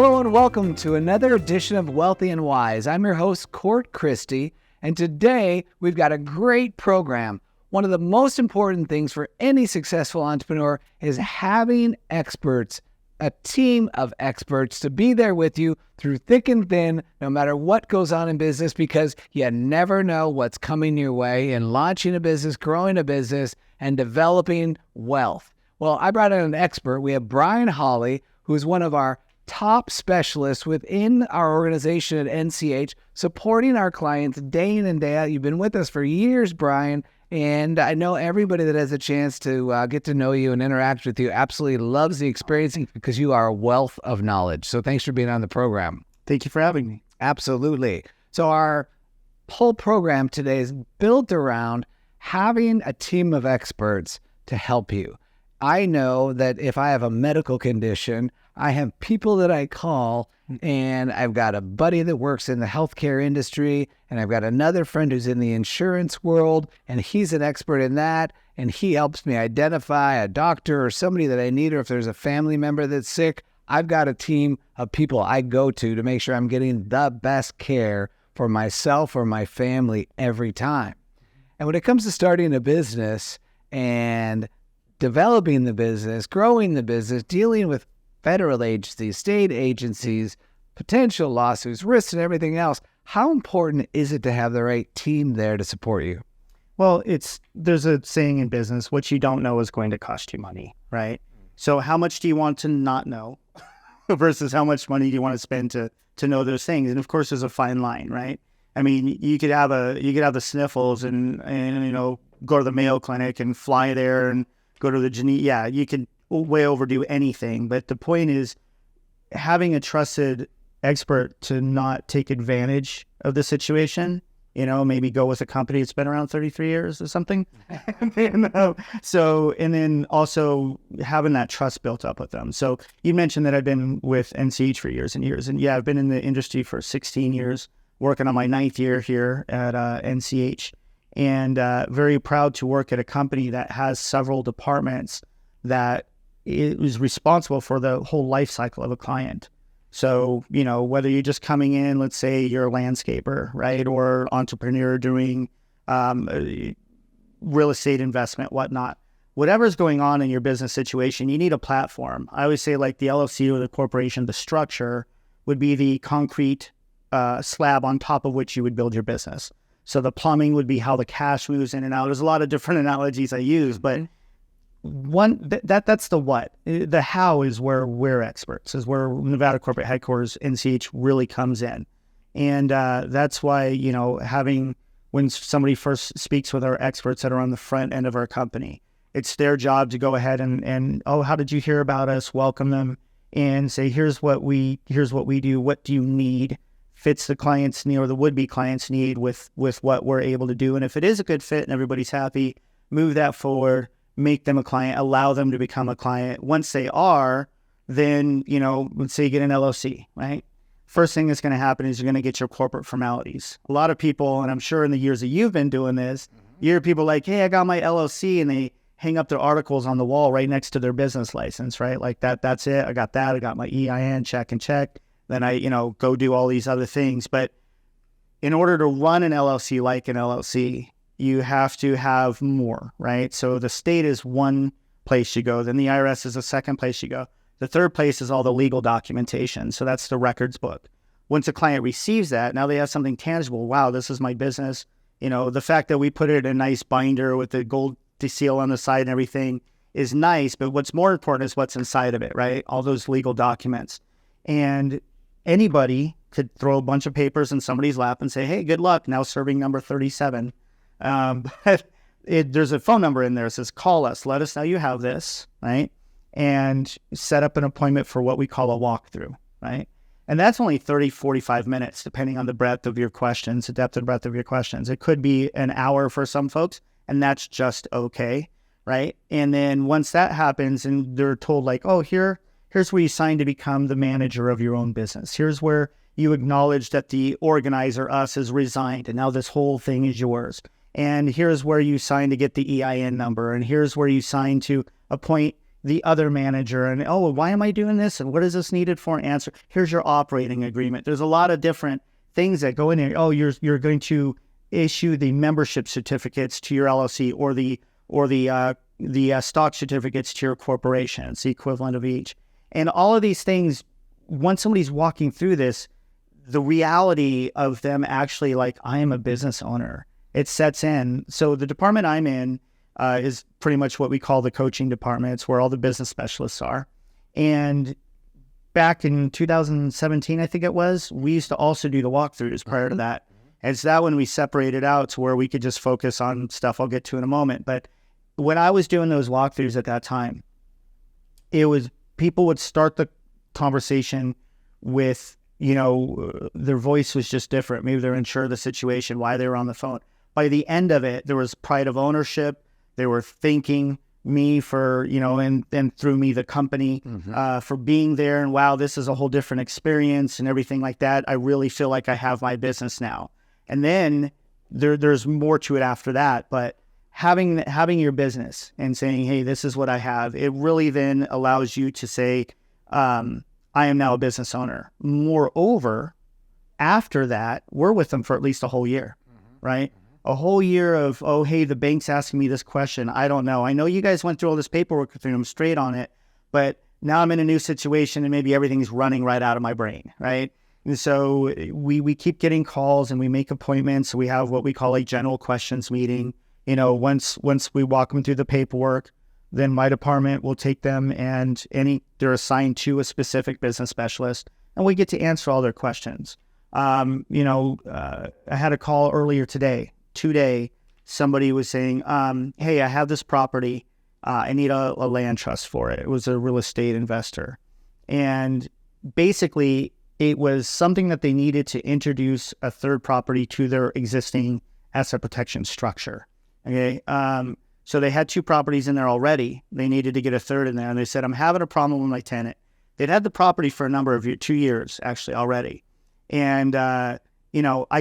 Hello and welcome to another edition of Wealthy and Wise. I'm your host, Court Christie, and today we've got a great program. One of the most important things for any successful entrepreneur is having experts, a team of experts to be there with you through thick and thin, no matter what goes on in business, because you never know what's coming your way in launching a business, growing a business, and developing wealth. Well, I brought in an expert. We have Brian Hawley, who's one of our top specialists within our organization at NCH, supporting our clients day in and day out. You've been with us for years, Brian, and I know everybody that has a chance to get to know you and interact with you absolutely loves the experience because you are a wealth of knowledge. So thanks for being on the program. Thank you for having me. Absolutely. So our whole program today is built around having a team of experts to help you. I know that if I have a medical condition, I have people that I call, and I've got a buddy that works in the healthcare industry, and I've got another friend who's in the insurance world, and he's an expert in that, and he helps me identify a doctor or somebody that I need, or if there's a family member that's sick, I've got a team of people I go to make sure I'm getting the best care for myself or my family every time. And when it comes to starting a business and developing the business, growing the business, dealing with federal agencies, state agencies, potential lawsuits, risks, and everything else, how important is it to have the right team there to support you? Well, there's a saying in business, what you don't know is going to cost you money, right? So how much do you want to not know versus how much money do you want to spend to know those things? And of course, there's a fine line, right? I mean, you could have the sniffles and go to the Mayo Clinic and fly there and go to the Geneva. Yeah, you could way overdo anything. But the point is having a trusted expert to not take advantage of the situation, maybe go with a company that's been around 33 years or something. And then also having that trust built up with them. So you mentioned that I've been with NCH for years and years. And yeah, I've been in the industry for 16 years, working on my 9th year here at NCH. And very proud to work at a company that has several departments that is responsible for the whole life cycle of a client. So, whether you're just coming in, let's say you're a landscaper, right? Or entrepreneur doing real estate investment, whatnot. Whatever's going on in your business situation, you need a platform. I always say like the LLC or the corporation, the structure would be the concrete slab on top of which you would build your business. So the plumbing would be how the cash moves in and out. There's a lot of different analogies I use, but that's the what. The how is where we're experts, is where Nevada corporate headquarters, NCH, really comes in. And that's why, when somebody first speaks with our experts that are on the front end of our company, it's their job to go ahead and how did you hear about us? Welcome them and say, here's what we do. What do you need? Fits the client's need or the would-be client's need with what we're able to do. And if it is a good fit and everybody's happy, move that forward, make them a client, allow them to become a client. Once they are, then, let's say you get an LLC, right? First thing that's going to happen is you're going to get your corporate formalities. A lot of people, and I'm sure in the years that you've been doing this, you hear people like, hey, I got my LLC, and they hang up their articles on the wall right next to their business license, right? Like that's it. I got that. I got my EIN, check. Then I, go do all these other things. But in order to run an LLC like an LLC, you have to have more, right? So the state is one place you go. Then the IRS is the second place you go. The third place is all the legal documentation. So that's the records book. Once a client receives that, now they have something tangible. Wow, this is my business. The fact that we put it in a nice binder with the gold seal on the side and everything is nice. But what's more important is what's inside of it, right? All those legal documents. And anybody could throw a bunch of papers in somebody's lap and say, hey, good luck, now serving number 37. There's a phone number in there that says, call us, let us know you have this, right? And set up an appointment for what we call a walkthrough, right? And that's only 30, 45 minutes, depending on the breadth of your questions, the depth and breadth of your questions. It could be an hour for some folks, and that's just okay, right? And then once that happens and they're told like, oh, here's where you sign to become the manager of your own business. Here's where you acknowledge that the organizer, us, has resigned, and now this whole thing is yours. And here's where you sign to get the EIN number, and here's where you sign to appoint the other manager and, oh, why am I doing this? And what is this needed for? Answer. Here's your operating agreement. There's a lot of different things that go in there. Oh, you're going to issue the membership certificates to your LLC or the stock certificates to your corporation. It's the equivalent of each. And all of these things, once somebody's walking through this, the reality of them actually like, I am a business owner, it sets in. So the department I'm in is pretty much what we call the coaching department. It's where all the business specialists are. And back in 2017, I think it was, we used to also do the walkthroughs prior to that. And it's that when we separated out to where we could just focus on stuff I'll get to in a moment. But when I was doing those walkthroughs at that time, it was people would start the conversation with, their voice was just different. Maybe they're unsure of the situation, why they were on the phone. By the end of it, there was pride of ownership. They were thanking me for, and through me, the company, for being there. And wow, this is a whole different experience and everything like that. I really feel like I have my business now. And then there's more to it after that. But having your business and saying, hey, this is what I have, it really then allows you to say, I am now a business owner. Moreover, after that, we're with them for at least a whole year, right? A whole year of, oh, hey, the bank's asking me this question. I don't know. I know you guys went through all this paperwork with them straight on it, but now I'm in a new situation and maybe everything's running right out of my brain, right? And so we keep getting calls and we make appointments. We have what we call a general questions meeting. Once we walk them through the paperwork, then my department will take them and they're assigned to a specific business specialist and we get to answer all their questions. I had a call earlier today, somebody was saying, hey, I have this property. I need a land trust for it. It was a real estate investor. And basically it was something that they needed to introduce a third property to their existing asset protection structure. Okay. So they had 2 properties in there already. They needed to get a third in there. And they said, I'm having a problem with my tenant. They'd had the property for a number of years, 2 years actually already. And, I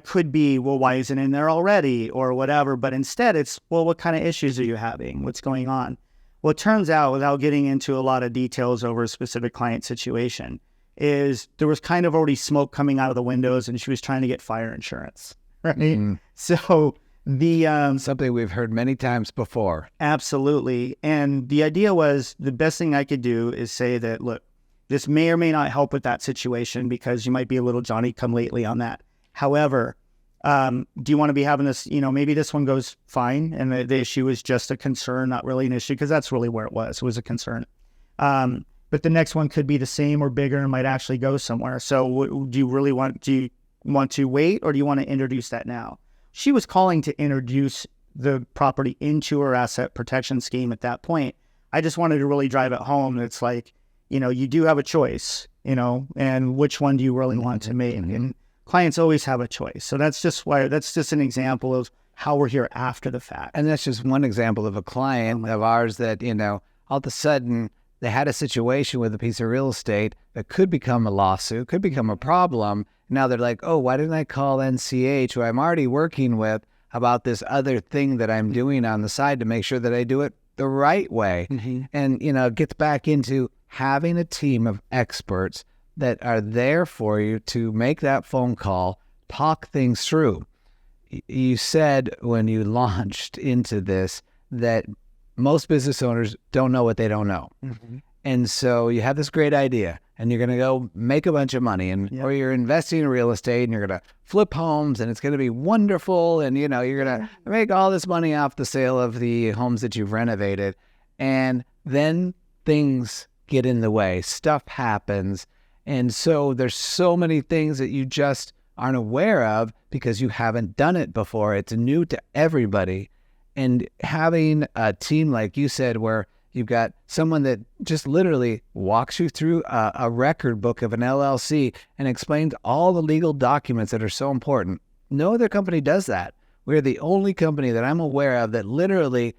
could be, well, why isn't it in there already or whatever? But instead it's, well, what kind of issues are you having? What's going on? Well, it turns out, without getting into a lot of details over a specific client situation, is there was kind of already smoke coming out of the windows and she was trying to get fire insurance, right? So something we've heard many times before. Absolutely. And the idea was the best thing I could do is say that, look, this may or may not help with that situation because you might be a little Johnny come lately on that. However, do you want to be having this, maybe this one goes fine and the issue is just a concern, not really an issue, because that's really where it was a concern. But the next one could be the same or bigger and might actually go somewhere. So do you want to wait or do you want to introduce that now? She was calling to introduce the property into her asset protection scheme at that point. I just wanted to really drive it home. It's like, you do have a choice, and which one do you really want to make? And clients always have a choice. So that's just an example of how we're here after the fact. And that's just one example of a client of ours that, all of a sudden they had a situation with a piece of real estate that could become a lawsuit, could become a problem. Now they're like, oh, why didn't I call NCH, who I'm already working with, about this other thing that I'm doing on the side to make sure that I do it the right way? And, it gets back into having a team of experts that are there for you to make that phone call, talk things through. You said when you launched into this that most business owners don't know what they don't know. And so you have this great idea and you're going to go make a bunch of money or you're investing in real estate and you're going to flip homes and it's going to be wonderful. And, you're going to make all this money off the sale of the homes that you've renovated. And then things get in the way, stuff happens. And so there's so many things that you just aren't aware of because you haven't done it before. It's new to everybody. And having a team, like you said, where you've got someone that just literally walks you through a record book of an LLC and explains all the legal documents that are so important. No other company does that. We're the only company that I'm aware of that literally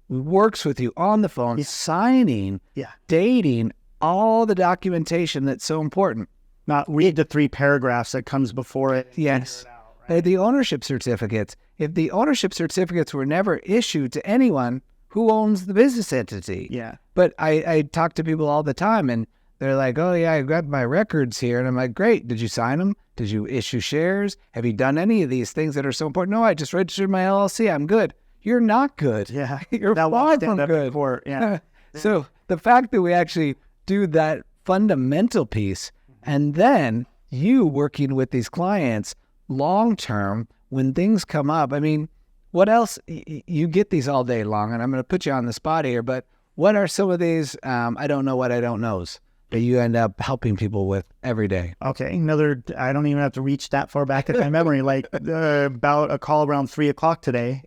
works with you on the phone, signing, dating, all the documentation that's so important. Not read the 3 paragraphs that comes before it. Yes. The ownership certificates. If the ownership certificates were never issued to anyone, who owns the business entity? Yeah. But I talk to people all the time, and they're like, oh, yeah, I got my records here. And I'm like, great. Did you sign them? Did you issue shares? Have you done any of these things that are so important? No, I just registered my LLC. I'm good. You're not good. Yeah. You're far from good. Yeah. So the fact that we actually do that fundamental piece, and then you working with these clients long term when things come up. I mean, what else? You get these all day long, and I'm going to put you on the spot here, but what are some of these I don't know what I don't knows that you end up helping people with every day? Okay, I don't even have to reach that far back in my memory. Like about a call around 3:00 today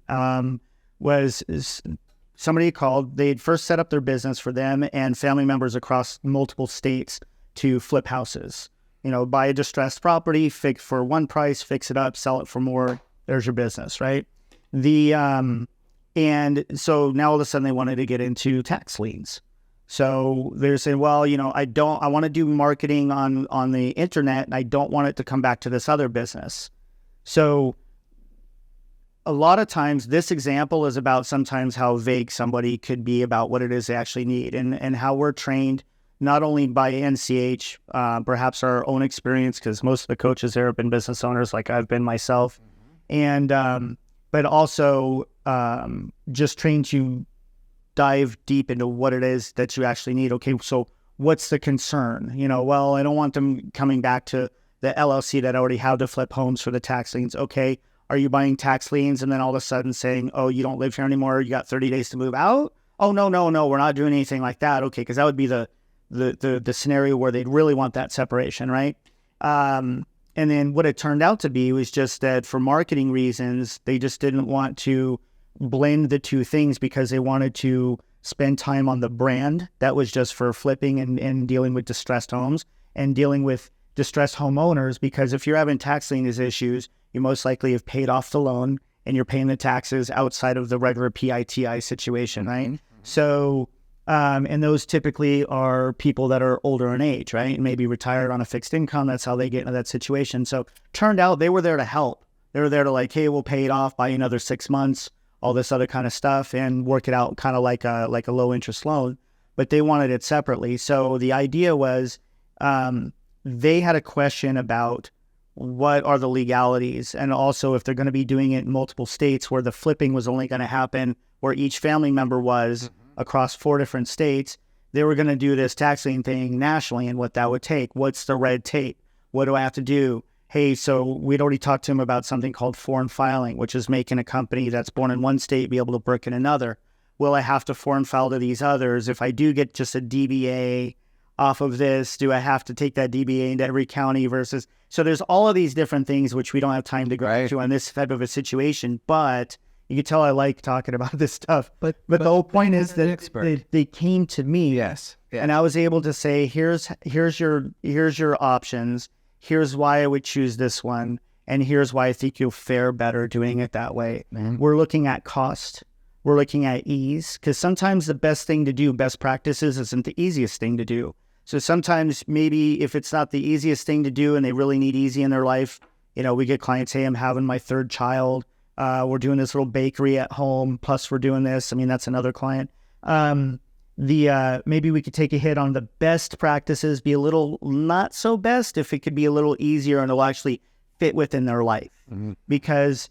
somebody called. They'd first set up their business for them and family members across multiple states to flip houses. Buy a distressed property, fix for one price, fix it up, sell it for more. There's your business, right? And so now all of a sudden they wanted to get into tax liens. So they're saying, well, I want to do marketing on the internet, and I don't want it to come back to this other business. So a lot of times this example is about sometimes how vague somebody could be about what it is they actually need, and how we're trained not only by NCH, perhaps our own experience, because most of the coaches there have been business owners like I've been myself, and but also just trained to dive deep into what it is that you actually need. Okay, so what's the concern? Well, I don't want them coming back to the LLC that already have to flip homes for the tax liens. Okay, are you buying tax liens and then all of a sudden saying, oh, you don't live here anymore, you got 30 days to move out? Oh, no, we're not doing anything like that. Okay, because that would be the scenario where they'd really want that separation, right? And then what it turned out to be was just that for marketing reasons, they just didn't want to blend the two things because they wanted to spend time on the brand that was just for flipping and dealing with distressed homes and dealing with distressed homeowners, because if you're having tax liens issues, you most likely have paid off the loan and you're paying the taxes outside of the regular PITI situation, right? Mm-hmm. So, and those typically are people that are older in age, right? And maybe retired on a fixed income. That's how they get into that situation. So turned out they were there to help. They were there to like, hey, we'll pay it off by another 6 months, all this other kind of stuff, and work it out kind of like a low interest loan. But they wanted it separately. So the idea was they had a question about what are the legalities, and also if they're going to be doing it in multiple states where the flipping was only going to happen where each family member was across 4 different states, they were going to do this tax lien thing nationally and what that would take. What's the red tape? What do I have to do? Hey, so we'd already talked to him about something called foreign filing, which is making a company that's born in one state be able to work in another. Will I have to foreign file to these others? If I do get just a DBA off of this, do I have to take that DBA into every county versus... So there's all of these different things which we don't have time to go into on this type of a situation, but you can tell I like talking about this stuff. But the whole point is that they came to me, and I was able to say, here's your options. Here's why I would choose this one, and here's why I think you'll fare better doing it that way. Mm-hmm. We're looking at cost. We're looking at ease, because sometimes the best thing to do, best practices, isn't the easiest thing to do. So sometimes maybe if it's not the easiest thing to do and they really need easy in their life, we get clients, hey, I'm having my 3rd child. We're doing this little bakery at home. Plus we're doing this. I mean, that's another client. Maybe we could take a hit on the best practices, be a little not so best if it could be a little easier and it'll actually fit within their life. Mm-hmm. Because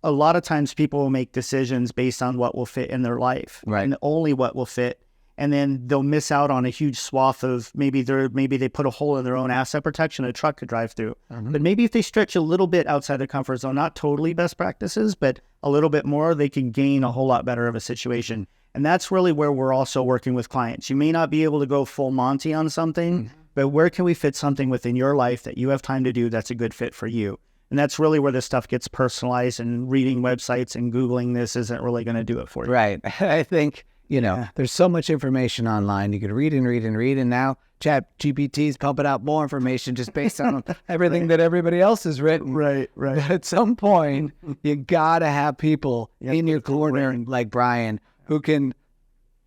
a lot of times people will make decisions based on what will fit in their life, and only what will fit. And then they'll miss out on a huge swath of maybe they put a hole in their own asset protection a truck could drive through. Mm-hmm. But maybe if they stretch a little bit outside their comfort zone, not totally best practices, but a little bit more, they can gain a whole lot better of a situation. And that's really where we're also working with clients. You may not be able to go full Monty on something, but where can we fit something within your life that you have time to do that's a good fit for you? And that's really where this stuff gets personalized, and reading websites and Googling this isn't really going to do it for you. Right. I think, there's so much information online. You could read and read and read, and now ChatGPT is pumping out more information just based on everything that everybody else has written. Right. But at some point, you got to have people in your corner like Brian who can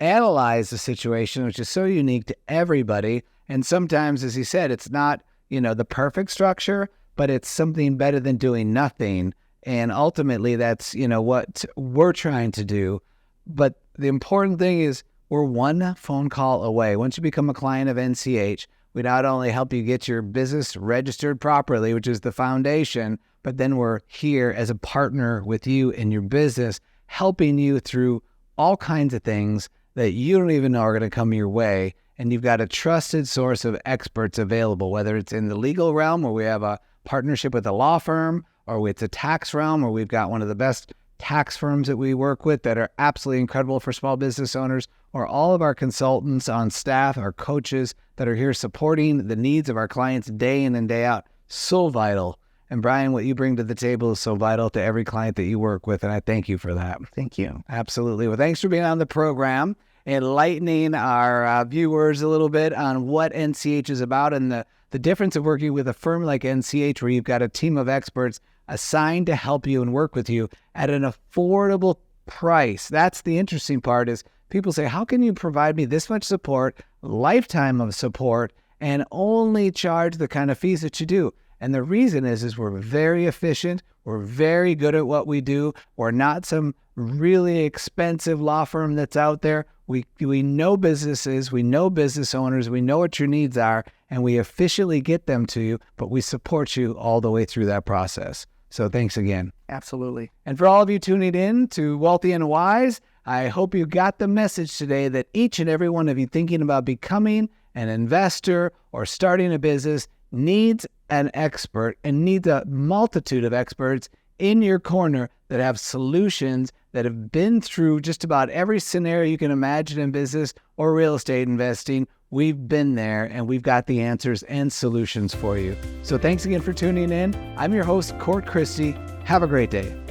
analyze the situation, which is so unique to everybody. And sometimes, as he said, it's not, the perfect structure, but it's something better than doing nothing. And ultimately, that's, what we're trying to do. But the important thing is we're one phone call away. Once you become a client of NCH, we not only help you get your business registered properly, which is the foundation, but then we're here as a partner with you in your business, helping you through all kinds of things that you don't even know are going to come your way. And you've got a trusted source of experts available, whether it's in the legal realm where we have a partnership with a law firm, or it's a tax realm where we've got one of the best tax firms that we work with that are absolutely incredible for small business owners, or all of our consultants on staff, our coaches that are here supporting the needs of our clients day in and day out. So vital. And Brian, what you bring to the table is so vital to every client that you work with, and I thank you for that. Thank you. Absolutely. Well, thanks for being on the program, enlightening our viewers a little bit on what NCH is about and the difference of working with a firm like NCH, where you've got a team of experts assigned to help you and work with you at an affordable price. That's the interesting part, is people say, how can you provide me this much support, lifetime of support, and only charge the kind of fees that you do? And the reason is we're very efficient. We're very good at what we do. We're not some really expensive law firm that's out there. We know businesses, we know business owners, we know what your needs are, and we efficiently get them to you, but we support you all the way through that process. So thanks again. Absolutely. And for all of you tuning in to Wealthy and Wise, I hope you got the message today that each and every one of you thinking about becoming an investor or starting a business needs an expert, and needs a multitude of experts in your corner that have solutions, that have been through just about every scenario you can imagine in business or real estate investing. We've been there, and we've got the answers and solutions for you. So thanks again for tuning in. I'm your host, Court Christie. Have a great day.